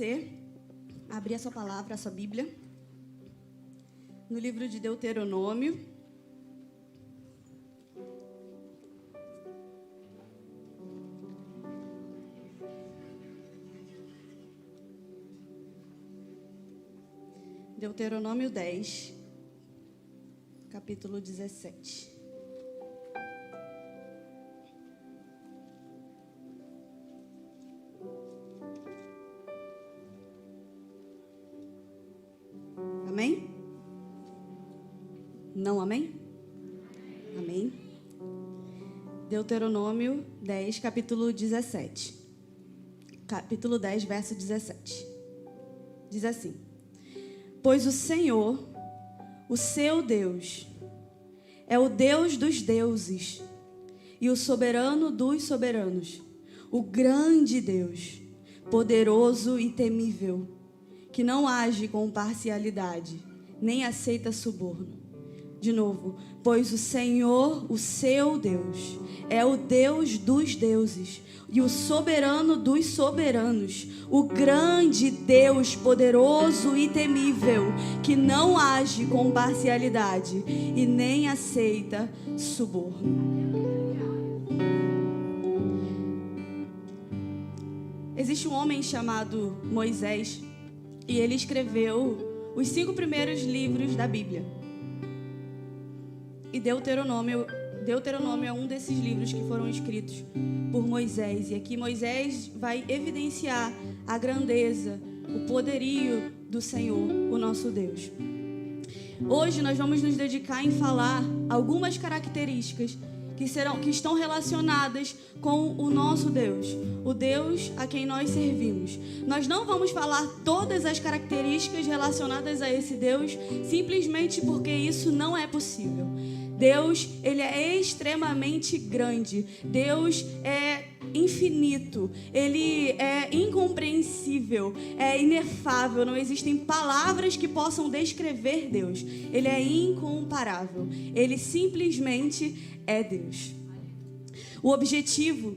você a abrir a sua palavra, a sua Bíblia, no livro de Deuteronômio. Deuteronômio 10, capítulo 17. Amém? Não amém? Amém. Deuteronômio 10, capítulo 17. Capítulo 10, verso 17. Diz assim: Pois o Senhor, o seu Deus, é o Deus dos deuses e o soberano dos soberanos, o grande Deus, poderoso e temível, que não age com parcialidade, nem aceita suborno. De novo, pois o Senhor, o seu Deus, é o Deus dos deuses e o soberano dos soberanos, o grande Deus poderoso e temível, que não age com parcialidade e nem aceita suborno. Existe um homem chamado Moisés e ele escreveu os 5 primeiros livros da Bíblia. E Deuteronômio é um desses livros que foram escritos por Moisés. E aqui Moisés vai evidenciar a grandeza, o poderio do Senhor, o nosso Deus. Hoje nós vamos nos dedicar em falar algumas características que estão relacionadas com o nosso Deus, o Deus a quem nós servimos. Nós não vamos falar todas as características relacionadas a esse Deus, simplesmente porque isso não é possível. Deus, ele é extremamente grande. Deus é infinito. Ele é incompreensível, é inefável. Não existem palavras que possam descrever Deus. Ele é incomparável. Ele simplesmente é Deus. O objetivo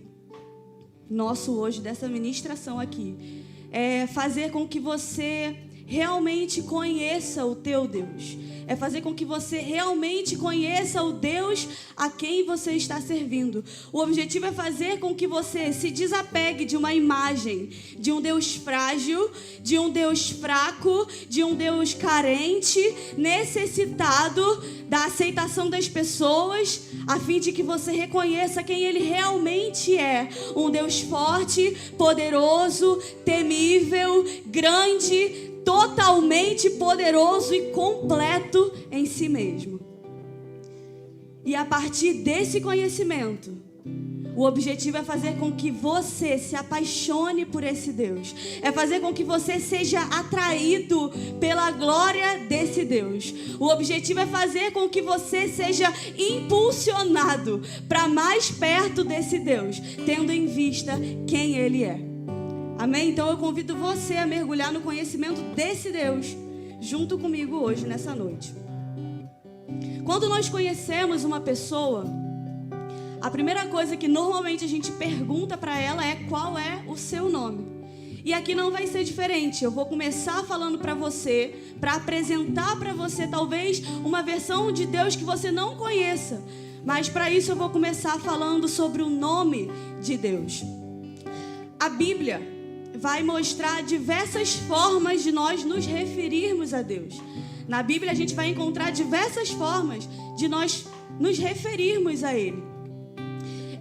nosso hoje, dessa ministração aqui, é fazer com que você realmente conheça o teu Deus. É fazer com que você realmente conheça o Deus a quem você está servindo. O objetivo é fazer com que você se desapegue de uma imagem de um Deus frágil, de um Deus fraco, de um Deus carente, necessitado da aceitação das pessoas, a fim de que você reconheça quem Ele realmente é. Um Deus forte, poderoso, temível, grande, totalmente poderoso e completo em si mesmo. E a partir desse conhecimento, o objetivo é fazer com que você se apaixone por esse Deus. É fazer com que você seja atraído pela glória desse Deus. O objetivo é fazer com que você seja impulsionado para mais perto desse Deus, tendo em vista quem Ele é. Amém? Então eu convido você a mergulhar no conhecimento desse Deus junto comigo hoje, nessa noite. Quando nós conhecemos uma pessoa, a primeira coisa que normalmente a gente pergunta para ela é: qual é o seu nome? E aqui não vai ser diferente. Eu vou começar falando para você, para apresentar para você talvez uma versão de Deus que você não conheça. Mas para isso eu vou começar falando sobre o nome de Deus. A Bíblia vai mostrar diversas formas de nós nos referirmos a Deus. Na Bíblia a gente vai encontrar diversas formas de nós nos referirmos a Ele.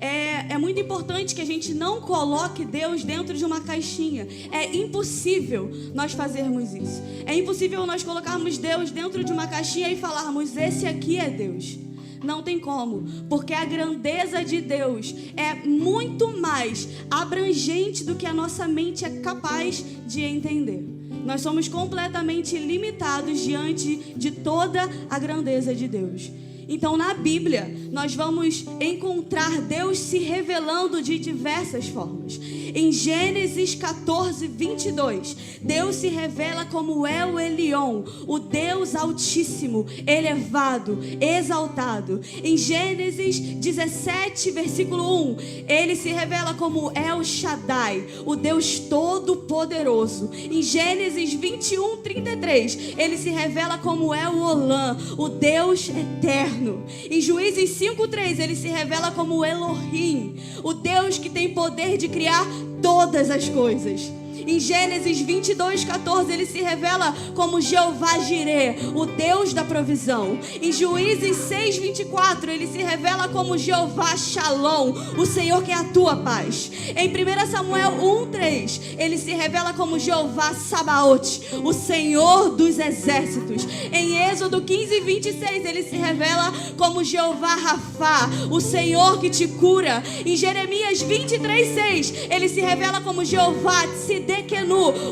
É muito importante que a gente não coloque Deus dentro de uma caixinha. É impossível nós fazermos isso. É impossível nós colocarmos Deus dentro de uma caixinha e falarmos: esse aqui é Deus. Não tem como, porque a grandeza de Deus é muito mais abrangente do que a nossa mente é capaz de entender. Nós somos completamente limitados diante de toda a grandeza de Deus. Então, na Bíblia, nós vamos encontrar Deus se revelando de diversas formas. Em Gênesis 14, 22, Deus se revela como El Elyon, o Deus Altíssimo, elevado, exaltado. Em Gênesis 17, versículo 1, Ele se revela como El Shaddai, o Deus Todo-Poderoso. Em Gênesis 21, 33, Ele se revela como El Olam, o Deus Eterno. Em Juízes 5, 3, Ele se revela como Elohim, o Deus que tem poder de criar todas as coisas. Em Gênesis 22, 14, Ele se revela como Jeová Jireh, o Deus da provisão. Em Juízes 6, 24, Ele se revela como Jeová Shalom, o Senhor que é a tua paz. Em 1 Samuel 1, 3, Ele se revela como Jeová Sabaote, o Senhor dos exércitos. Em Êxodo 15, 26, Ele se revela como Jeová Rafá, o Senhor que te cura. Em Jeremias 23, 6, Ele se revela como Jeová Tsidkenu,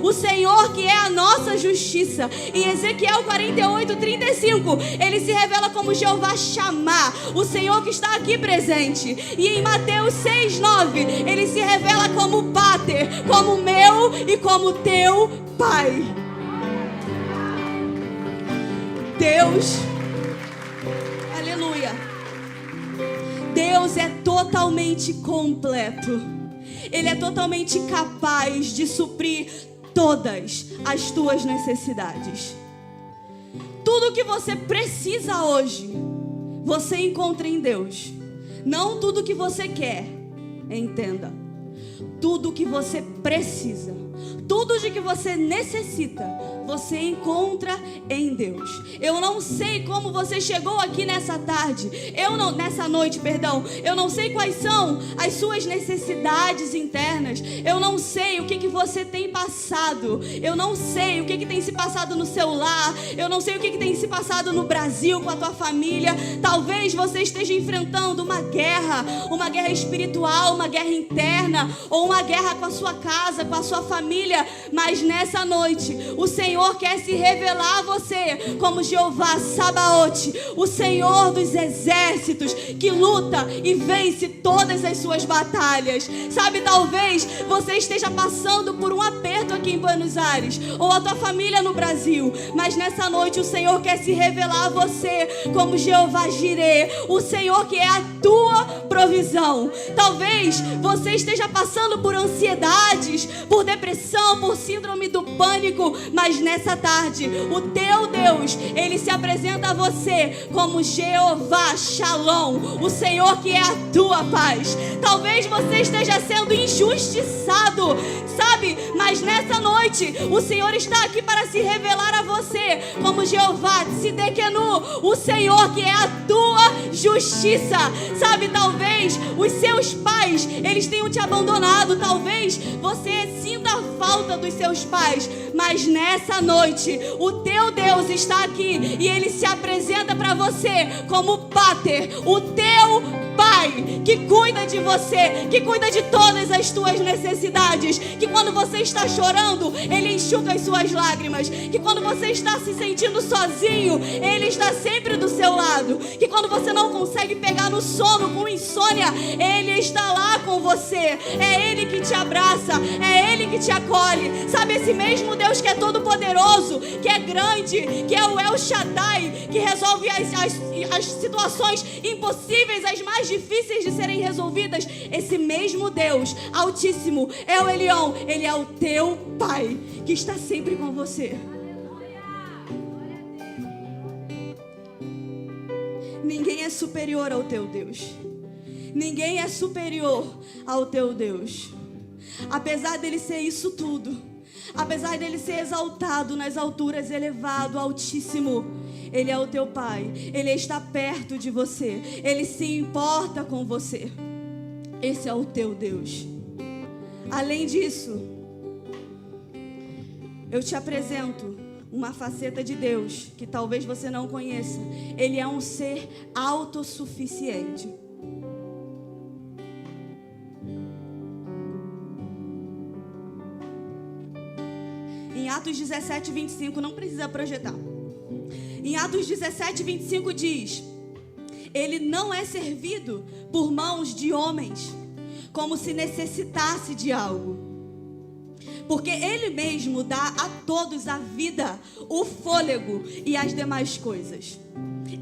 o Senhor que é a nossa justiça. Em Ezequiel 48, 35, Ele se revela como Jeová Shammah, o Senhor que está aqui presente. E em Mateus 6, 9, Ele se revela como Pater, como meu e como teu Pai. Deus, aleluia, Deus é totalmente completo. Ele é totalmente capaz de suprir todas as tuas necessidades. Tudo que você precisa hoje, você encontra em Deus. Não tudo que você quer, entenda. Tudo que você precisa, tudo de que você necessita, você encontra em Deus. Eu não sei como você chegou aqui nessa tarde, nessa noite, perdão. Eu não sei quais são as suas necessidades internas. Eu não sei o que você tem passado. Eu não sei o que tem se passado no seu lar. Eu não sei o que tem se passado no Brasil com a tua família. Talvez você esteja enfrentando uma guerra espiritual, uma guerra interna, ou uma guerra com a sua casa, com a sua família. Mas nessa noite, o Senhor quer se revelar a você como Jeová Sabaote, o Senhor dos exércitos, que luta e vence todas as suas batalhas. Sabe, talvez você esteja passando por um aperto aqui em Buenos Aires, ou a tua família no Brasil, mas nessa noite o Senhor quer se revelar a você como Jeová Jireh, o Senhor que é a tua provisão. Talvez você esteja passando por ansiedades, por depressão, por síndrome do pânico, mas nessa tarde o teu Deus, Ele se apresenta a você como Jeová Shalom, o Senhor que é a tua paz. Talvez você esteja sendo injustiçado, sabe? Mas nessa noite o Senhor está aqui para se revelar a você como Jeová Tsidkenu, o Senhor que é a tua justiça. Sabe, talvez os seus pais, eles tenham te abandonado. Talvez você sinta a falta dos seus pais, mas nessa noite o teu Deus está aqui e Ele se apresenta para você como Pater, o teu Pai, que cuida de você, que cuida de todas as tuas necessidades, que quando você está chorando, Ele enxuga as suas lágrimas, que quando você está se sentindo sozinho, Ele está sempre do seu lado, que quando você não consegue pegar no sono com insônia, Ele está lá com você. É Ele que te abraça, é Ele que te acolhe. Sabe, esse mesmo Deus que é todo poderoso, que é grande, que é o El Shaddai, que resolve as situações impossíveis, as mais difíceis de serem resolvidas, esse mesmo Deus Altíssimo, El Elyon, Ele é o teu Pai, que está sempre com você. Ninguém é superior ao teu Deus. Ninguém é superior ao teu Deus. Apesar dele ser isso tudo, apesar dele ser exaltado nas alturas, elevado, altíssimo, Ele é o teu Pai. Ele está perto de você. Ele se importa com você. Esse é o teu Deus. Além disso, eu te apresento uma faceta de Deus que talvez você não conheça. Ele é um ser autossuficiente. Em Atos 17, 25, não precisa projetar. Em Atos 17, 25 diz: Ele não é servido por mãos de homens, como se necessitasse de algo. Porque Ele mesmo dá a todos a vida, o fôlego e as demais coisas.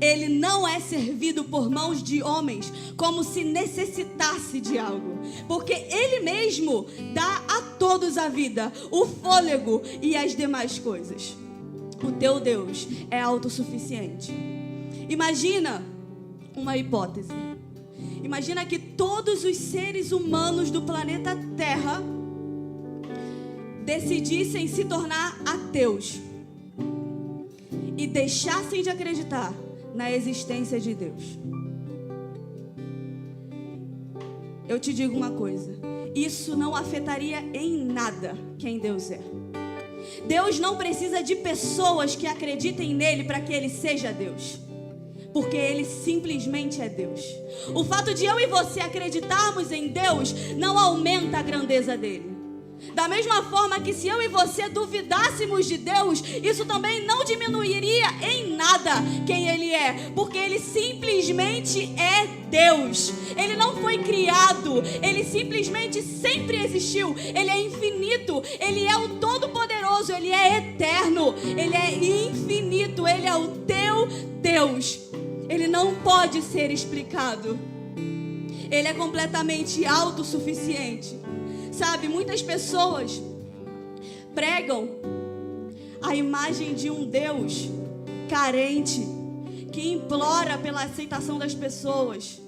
Ele não é servido por mãos de homens como se necessitasse de algo. Porque Ele mesmo dá a todos a vida, o fôlego e as demais coisas. O teu Deus é autossuficiente. Imagina uma hipótese. Imagina que todos os seres humanos do planeta Terra decidissem se tornar ateus e deixassem de acreditar na existência de Deus. Eu te digo uma coisa: isso não afetaria em nada quem Deus é. Deus não precisa de pessoas que acreditem nele para que ele seja Deus, porque ele simplesmente é Deus. O fato de eu e você acreditarmos em Deus não aumenta a grandeza dele. Da mesma forma que se eu e você duvidássemos de Deus, isso também não diminuiria em nada quem Ele é, porque Ele simplesmente é Deus. Ele não foi criado, Ele simplesmente sempre existiu. Ele é infinito, Ele é o Todo-Poderoso, Ele é eterno, Ele é infinito, Ele é o teu Deus. Ele não pode ser explicado. Ele é completamente autossuficiente. Sabe, muitas pessoas pregam a imagem de um Deus carente, que implora pela aceitação das pessoas.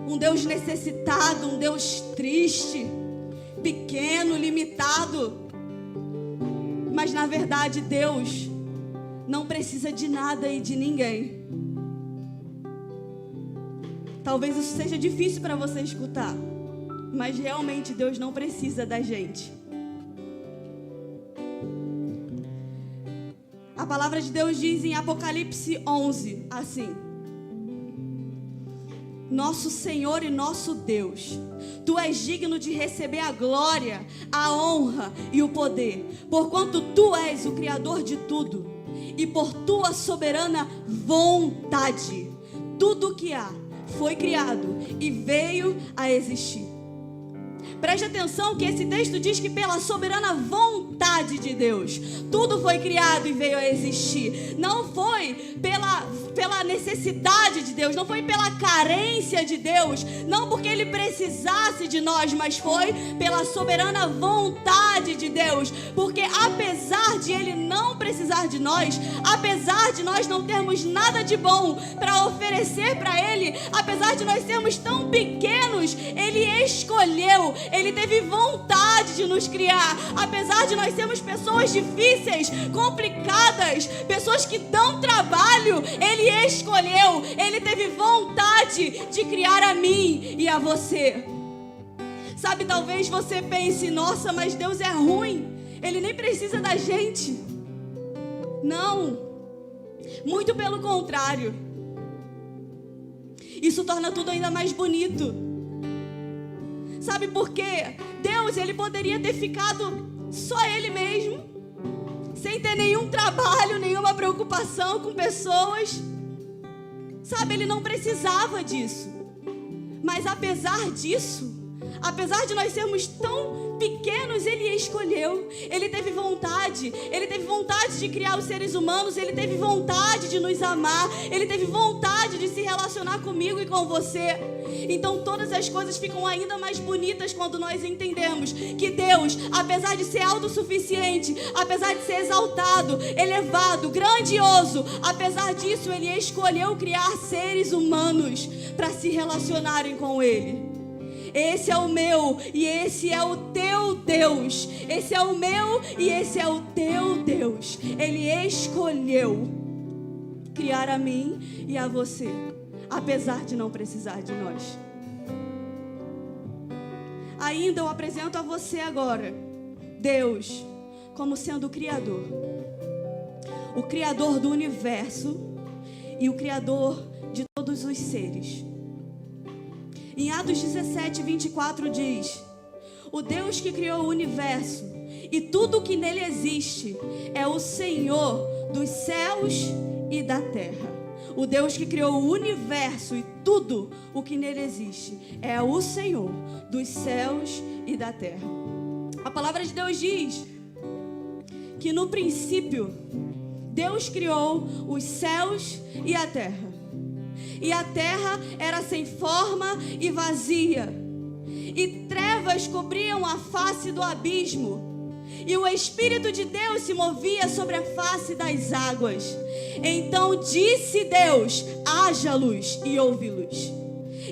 Um Deus necessitado, um Deus triste, pequeno, limitado. Mas na verdade Deus não precisa de nada e de ninguém. Talvez isso seja difícil para você escutar, mas realmente Deus não precisa da gente. A palavra de Deus diz em Apocalipse 11, assim: Nosso Senhor e nosso Deus, Tu és digno de receber a glória, a honra e o poder, porquanto Tu és o Criador de tudo, e por Tua soberana vontade, tudo o que há foi criado e veio a existir. Preste atenção que esse texto diz que pela soberana vontade de Deus, tudo foi criado e veio a existir. Não foi pela necessidade de Deus, não foi pela carência de Deus, não porque Ele precisasse de nós, mas foi pela soberana vontade de Deus. Porque apesar de Ele não precisar de nós, apesar de nós não termos nada de bom para oferecer para Ele, apesar de nós sermos tão pequenos, Ele escolheu, Ele teve vontade de nos criar. Apesar de nós sermos pessoas difíceis, complicadas, pessoas que dão trabalho, Ele escolheu, Ele teve vontade de criar a mim e a você. Sabe, talvez você pense: nossa, mas Deus é ruim, Ele nem precisa da gente. Não, muito pelo contrário. Isso torna tudo ainda mais bonito. Sabe por quê? Deus, Ele poderia ter ficado só Ele mesmo, sem ter nenhum trabalho, nenhuma preocupação com pessoas. Sabe, Ele não precisava disso. Mas apesar disso, apesar de nós sermos tão pequenos, Ele escolheu. Ele teve vontade de criar os seres humanos. Ele teve vontade de nos amar. Ele teve vontade de se relacionar comigo e com você. Então todas as coisas ficam ainda mais bonitas quando nós entendemos que Deus, apesar de ser autossuficiente, apesar de ser exaltado, elevado, grandioso, apesar disso Ele escolheu criar seres humanos para se relacionarem com Ele. Esse é o meu e esse é o teu Deus. Esse é o meu e esse é o teu Deus. Ele escolheu criar a mim e a você, apesar de não precisar de nós. Ainda eu apresento a você agora Deus como sendo o Criador. O Criador do universo e o Criador de todos os seres. Em Atos 17, 24 diz: O Deus que criou o universo e tudo o que nele existe é o Senhor dos céus e da terra. O Deus que criou o universo e tudo o que nele existe é o Senhor dos céus e da terra. A palavra de Deus diz que no princípio Deus criou os céus e a terra. E a terra era sem forma e vazia, e trevas cobriam a face do abismo, e o Espírito de Deus se movia sobre a face das águas. Então disse Deus: haja luz, e houve luz.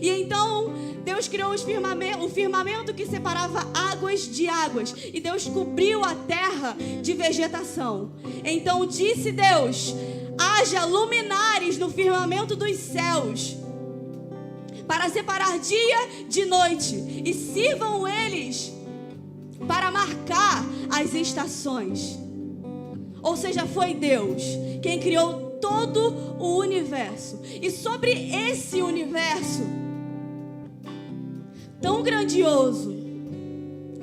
E então Deus criou o firmamento que separava águas de águas, e Deus cobriu a terra de vegetação. Então disse Deus: haja luminares no firmamento dos céus, para separar dia de noite, e sirvam eles para marcar as estações. Ou seja, foi Deus quem criou todo o universo. E sobre esse universo tão grandioso,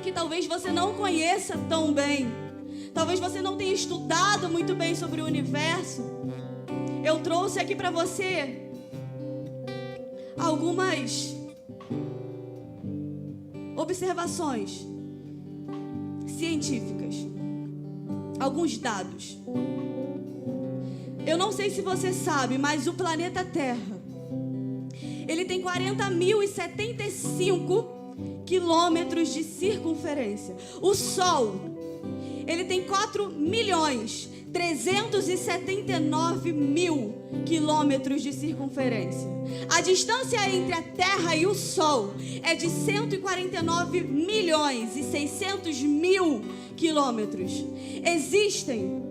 que talvez você não conheça tão bem, talvez você não tenha estudado muito bem sobre o universo, eu trouxe aqui para você algumas observações científicas, alguns dados. Eu não sei se você sabe, mas o planeta Terra, ele tem 40.075 quilômetros de circunferência. O Sol, ele tem 4.379.000 quilômetros de circunferência. A distância entre a Terra e o Sol é de 149.600.000 quilômetros. Existem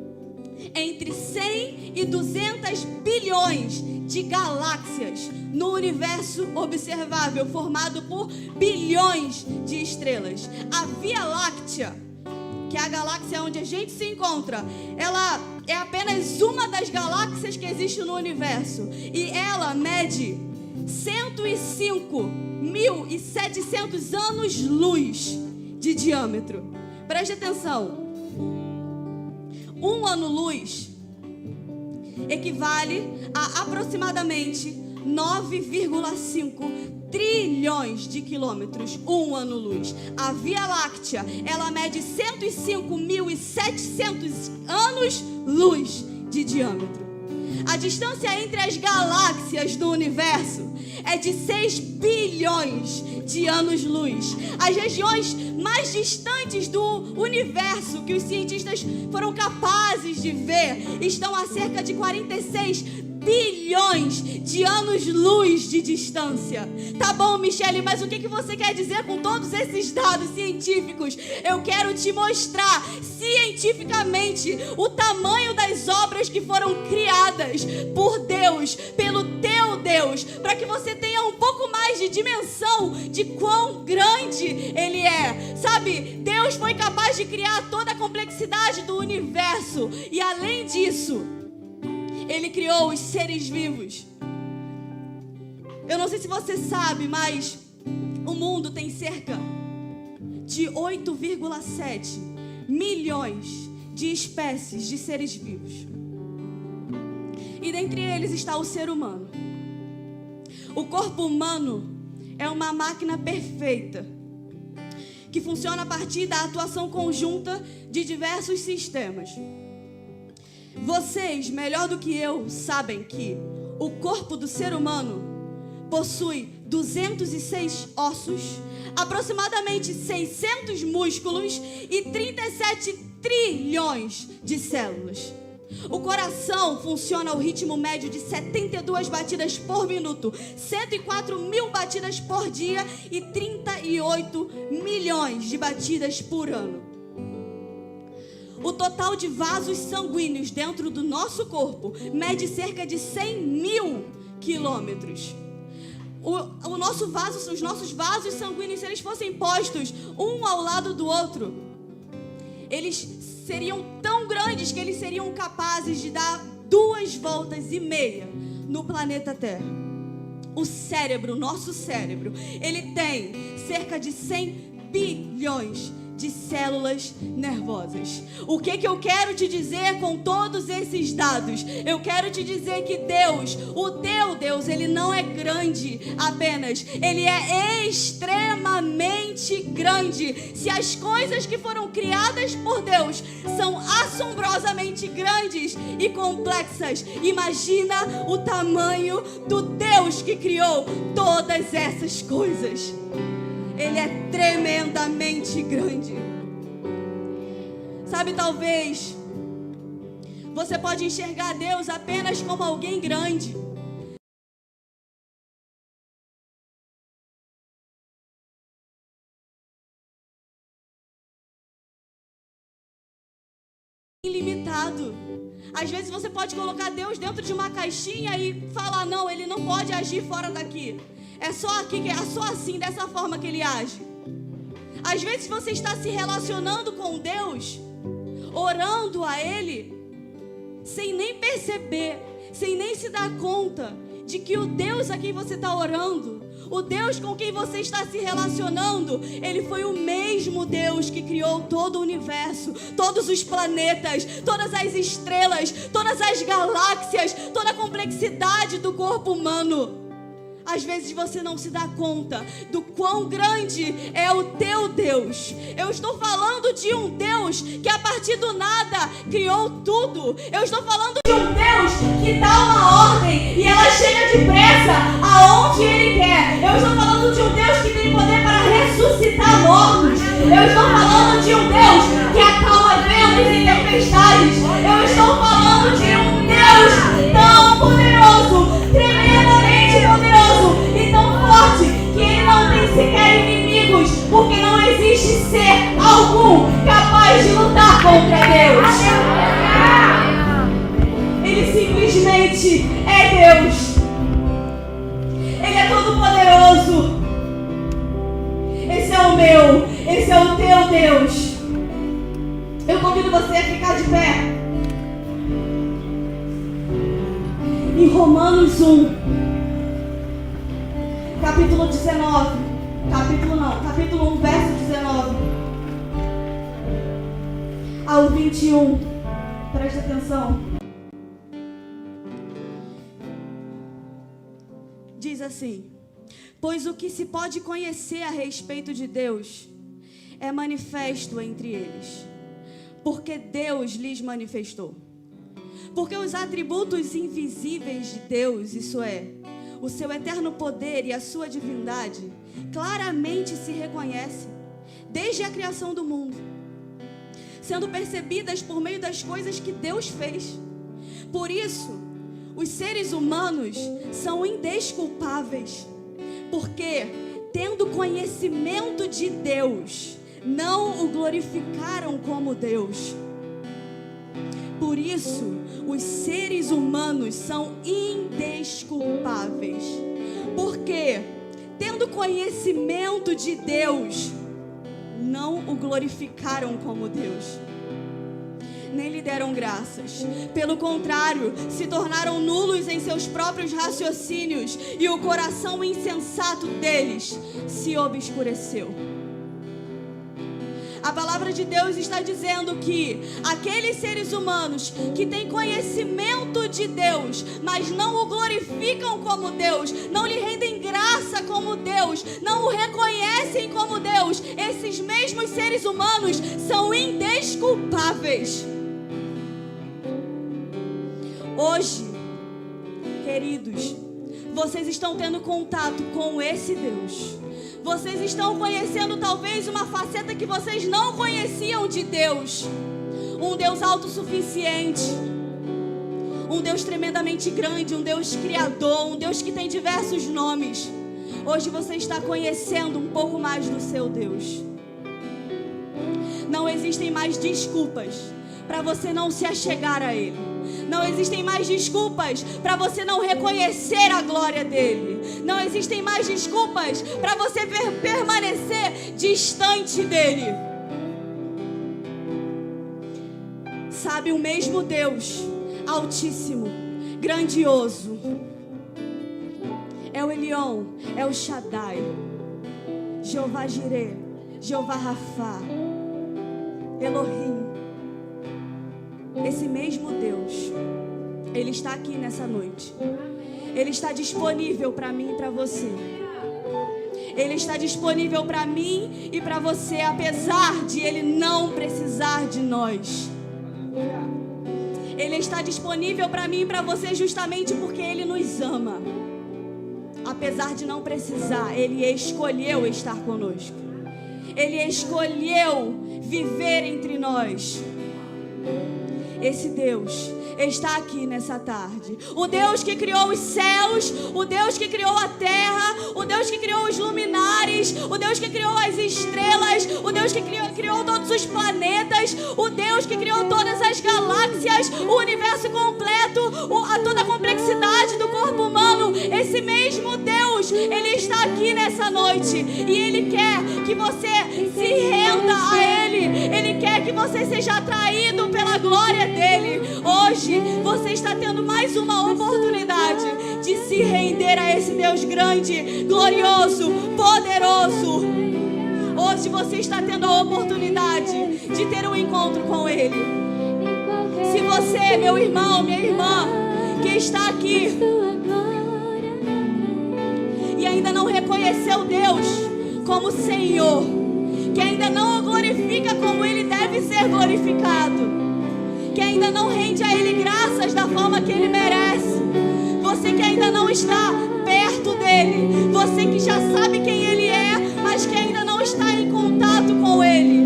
entre 100 e 200 bilhões de galáxias no universo observável, formado por bilhões de estrelas. A Via Láctea, que é a galáxia onde a gente se encontra, ela é apenas uma das galáxias que existe no universo, e ela mede 105.700 anos-luz de diâmetro. Preste atenção. Um ano-luz equivale a aproximadamente 9,5 trilhões de quilômetros. Um ano-luz. A Via Láctea, ela mede 105.700 anos-luz de diâmetro. A distância entre as galáxias do universo é de 6 bilhões de anos-luz. As regiões mais distantes do universo que os cientistas foram capazes de ver estão a cerca de 46 bilhões de anos-luz de distância. Tá bom, Michele, mas o que você quer dizer com todos esses dados científicos? Eu quero te mostrar cientificamente o tamanho das obras que foram criadas por Deus, pelo teu Deus, para que você tenha um pouco mais de dimensão de quão grande Ele é. Sabe, Deus foi capaz de criar toda a complexidade do universo, e além disso, Ele criou os seres vivos. Eu não sei se você sabe, mas o mundo tem cerca de 8,7 milhões de espécies de seres vivos. E dentre eles está o ser humano. O corpo humano é uma máquina perfeita, que funciona a partir da atuação conjunta de diversos sistemas. Vocês, melhor do que eu, sabem que o corpo do ser humano possui 206 ossos, aproximadamente 600 músculos e 37 trilhões de células. O coração funciona ao ritmo médio de 72 batidas por minuto, 104 mil batidas por dia e 38 milhões de batidas por ano. O total de vasos sanguíneos dentro do nosso corpo mede cerca de 100 mil quilômetros. Os nossos vasos sanguíneos, se eles fossem postos um ao lado do outro, eles seriam tão grandes que eles seriam capazes de dar 2,5 voltas no planeta Terra. O cérebro, nosso cérebro, ele tem cerca de 100 bilhões de células nervosas. O que eu quero te dizer com todos esses dados? Eu quero te dizer que Deus, o teu Deus, Ele não é grande apenas, Ele é extremamente grande. Se as coisas que foram criadas por Deus são assombrosamente grandes e complexas, imagina o tamanho do Deus que criou todas essas coisas. Ele é tremendamente grande. Sabe, talvez você pode enxergar Deus apenas como alguém grande. Ilimitado. Às vezes você pode colocar Deus dentro de uma caixinha e falar, não, Ele não pode agir fora daqui. É só aqui, é só assim, dessa forma que Ele age. Às vezes você está se relacionando com Deus, orando a Ele, sem nem perceber, sem nem se dar conta de que o Deus a quem você está orando, o Deus com quem você está se relacionando, Ele foi o mesmo Deus que criou todo o universo, todos os planetas, todas as estrelas, todas as galáxias, toda a complexidade do corpo humano. Às vezes você não se dá conta do quão grande é o teu Deus. Eu estou falando de um Deus que a partir do nada criou tudo. Eu estou falando de um Deus que dá uma ordem e ela chega depressa aonde Ele quer. Eu estou falando de um Deus que tem poder para ressuscitar mortos. Eu estou falando de um Deus que acalma ventos e tempestades. Eu estou falando de um Deus tão poderoso, tremendamente poderoso e tão forte que Ele não tem sequer inimigos, porque não existe ser algum capaz de lutar contra Deus. Ele simplesmente é Deus. Ele é todo poderoso. Esse é o meu, esse é o teu Deus. Eu convido você a ficar de pé. Em Romanos 1, capítulo 19, capítulo 1, verso 19 ao 21, preste atenção. Diz assim: pois o que se pode conhecer a respeito de Deus é manifesto entre eles, porque Deus lhes manifestou. Porque os atributos invisíveis de Deus, isso é, o seu eterno poder e a sua divindade, claramente se reconhecem desde a criação do mundo, sendo percebidas por meio das coisas que Deus fez. Por isso, os seres humanos são indesculpáveis, porque, tendo conhecimento de Deus, não o glorificaram como Deus. Por isso, os seres humanos são indesculpáveis, porque, tendo conhecimento de Deus, não o glorificaram como Deus, nem lhe deram graças. Pelo contrário, se tornaram nulos em seus próprios raciocínios, e o coração insensato deles se obscureceu. A palavra de Deus está dizendo que aqueles seres humanos que têm conhecimento de Deus, mas não o glorificam como Deus, não lhe rendem graça como Deus, não o reconhecem como Deus, esses mesmos seres humanos são indesculpáveis. Hoje, queridos, vocês estão tendo contato com esse Deus. Vocês estão conhecendo talvez uma faceta que vocês não conheciam de Deus. Um Deus autossuficiente, um Deus tremendamente grande, um Deus criador, um Deus que tem diversos nomes. Hoje você está conhecendo um pouco mais do seu Deus. Não existem mais desculpas para você não se achegar a Ele. Não existem mais desculpas para você não reconhecer a glória dEle. Não existem mais desculpas para você permanecer distante dEle. Sabe, o mesmo Deus Altíssimo, grandioso, é o Elion, é o Shaddai, Jeová Jireh, Jeová Rafá, Elohim, esse mesmo Deus, Ele está aqui nessa noite. Ele está disponível para mim e para você. Ele está disponível para mim e para você, apesar de Ele não precisar de nós. Ele está disponível para mim e para você justamente porque Ele nos ama. Apesar de não precisar, Ele escolheu estar conosco. Ele escolheu viver entre nós. Esse Deus está aqui nessa tarde. O Deus que criou os céus, o Deus que criou a terra, o Deus que criou os luminares, o Deus que criou as estrelas, o Deus que criou todos os planetas, o Deus que criou todas as galáxias, o universo completo, toda a complexidade do corpo humano. Esse mesmo Deus, Ele está aqui nessa noite e Ele quer que você se renda a Ele. Ele quer que você seja atraído pela glória dEle. Hoje você está tendo mais uma oportunidade de se render a esse Deus grande, glorioso, poderoso. Hoje você está tendo a oportunidade de ter um encontro com Ele. Se você, meu irmão, minha irmã, que está aqui e ainda não reconheceu Deus como Senhor, que ainda não o glorifica como Ele deve ser glorificado, que ainda não rende a Ele graças da forma que Ele merece, você que ainda não está perto dEle, você que já sabe quem Ele é, mas que ainda não está em contato com Ele,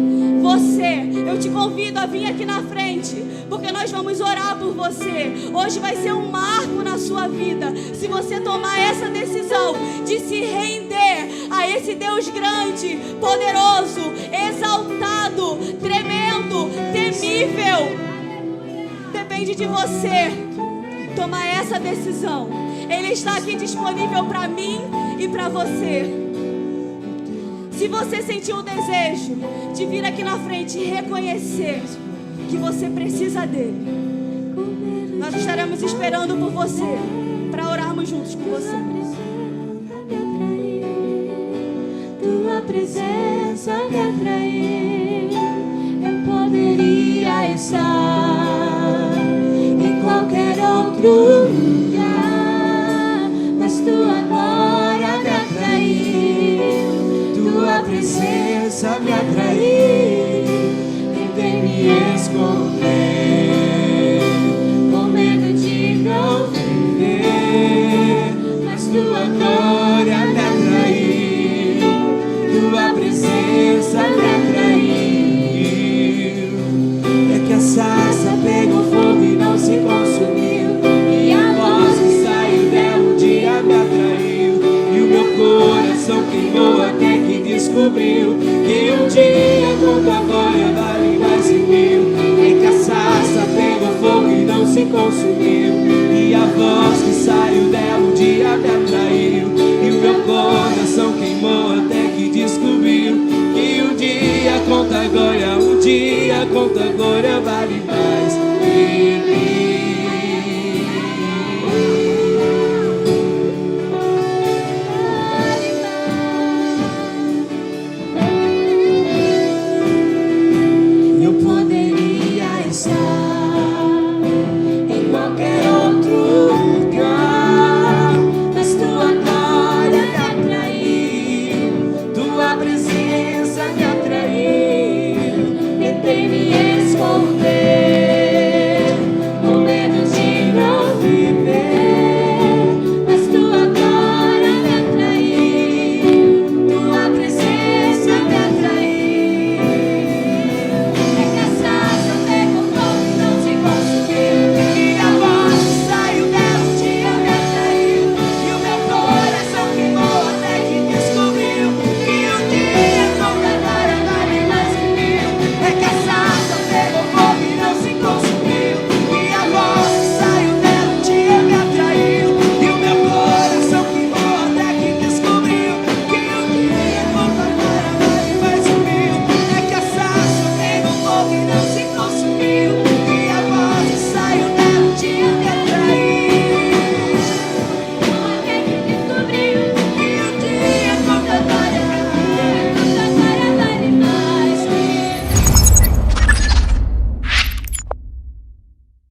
eu te convido a vir aqui na frente, porque nós vamos orar por você. Hoje vai ser um marco na sua vida, se você tomar essa decisão de se render a esse Deus grande, poderoso, exaltado, tremendo, temível. Depende de você tomar essa decisão. Ele está aqui disponível para mim e para você. Se você sentiu o desejo de vir aqui na frente e reconhecer que você precisa dele, nós estaremos esperando por você para orarmos juntos com você. Tua presença me atraiu. Eu poderia estar em qualquer outro lugar, mas tua glória me atraiu. Tua presença me atraiu. Tentei me esconder, com medo de não viver, mas tua glória me atraiu. Tua presença me atraiu. É que a sarça pegou fogo e não se consumiu, e a voz que saiu dela um dia me atraiu. E o meu coração queimou até que descobriu que um dia com tua glória vale mais que mil. É que a sarça pegou fogo e não se consumiu, e a voz que saiu dela um dia me atraiu. E o meu coração queimou até que descobriu que um dia com tua glória, um dia com tua glória vale mais.